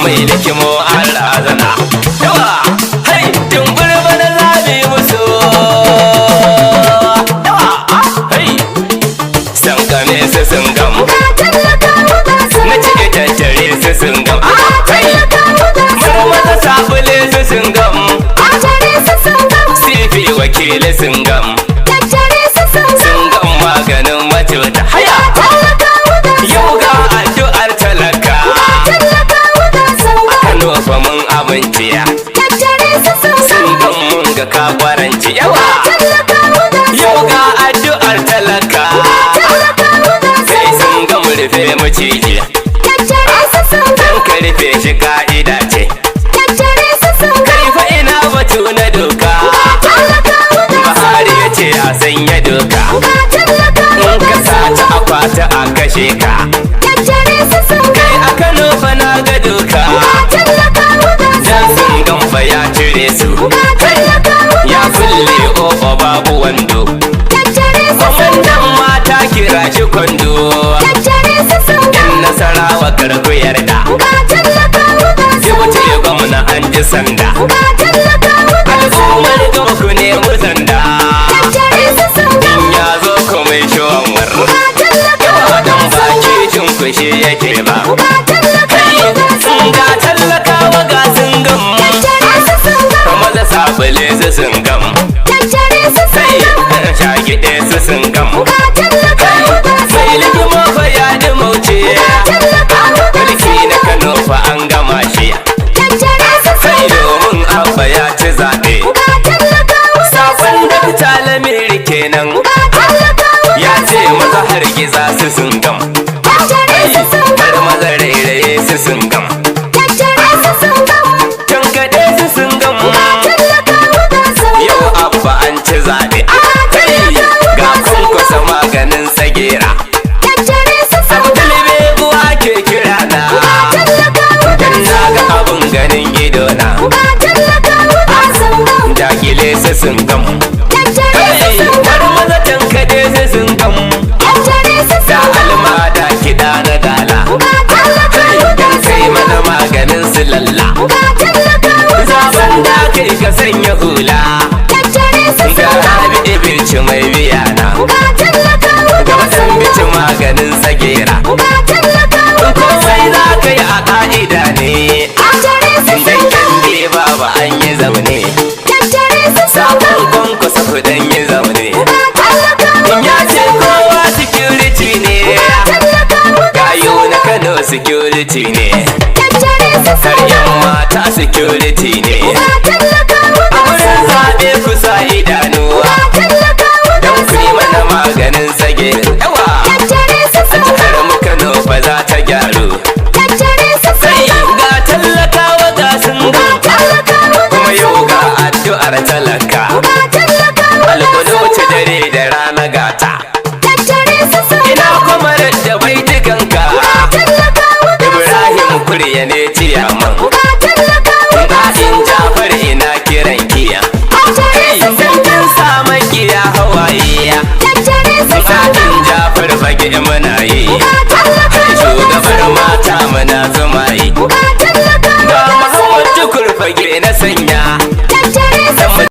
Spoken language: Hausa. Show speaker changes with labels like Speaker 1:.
Speaker 1: mai likimo an razana. Yawa hai tumbur bana zabi musu. Yawa hai san kame su sun gam na cike tattare su sun gam. Hai marmata sabule su sun gam sifi wakili sun gam sun gam maganin macuta. Haya yau ga addu'ar talaka Kano fa mun aminciya sun gam mun ga kakwaranci. Yawa yau ga addu'ar talaka sai sun gam rufe maciji dan ka rufe shi ka'ida ce. Kai fa ina batu na doka Buhari ya ce a sanya doka in ka saci akwati a kashe ka. Kai a Kano fa na ga doka dan sun gamba ya cire su. Ya kulle ƙofa babu wando kwamandan mata kira shi kwando. Yan Nasarawa karku yarda sai wuce gwamna an ji sanda. Al'ummar ku ne muzanda in ya zo ku mai shawar. Yawa dan baki jin kushe yake ba. Kai sun ga talakawa ga sun gam kuma da sabule su sun gam sai shagide su sun gam. Sai likimo fa ya ji mauce mulki na Kano fa an gama shi. Sai domin abba ya ci zaɓe safon da talamiri kenan ya ce maza hargiza su sun gam. Har maza rairaye su sun gam tankaɗe su sun gam. Yau abba an ci zaɓe ga kunkusa maganin tsagera. Abdulbe buwa ke kira na dan na ga abun ganin idona. Dakile su sun gam har maza tankade su sun gam. Da almada kiɗa na gala dan kai mana maganin su lalla. Zaben da kai ka sanya hula ga rabi ibirci mai biyana gaba san bici maganin tsagera. Komai za ka yi a ƙa'ida ne idan kyande baba an yi zaune sabon kwankwasa kudan yi zaune. Ya ce kowa security ne gayu na Kano security ne har yan mata security ne. A wurin zaɓe kusa idanuwa don ku yi mana maganin tsagera. Yawa a jihar mu Kano fa za ta gyaru. Sai ga talakawa ga sun gam kuma yau ga addu'ar talaka. Alƙunutu dare da rana gata ina kuma da baitukanka Ibrahim Kurya ne ciyaman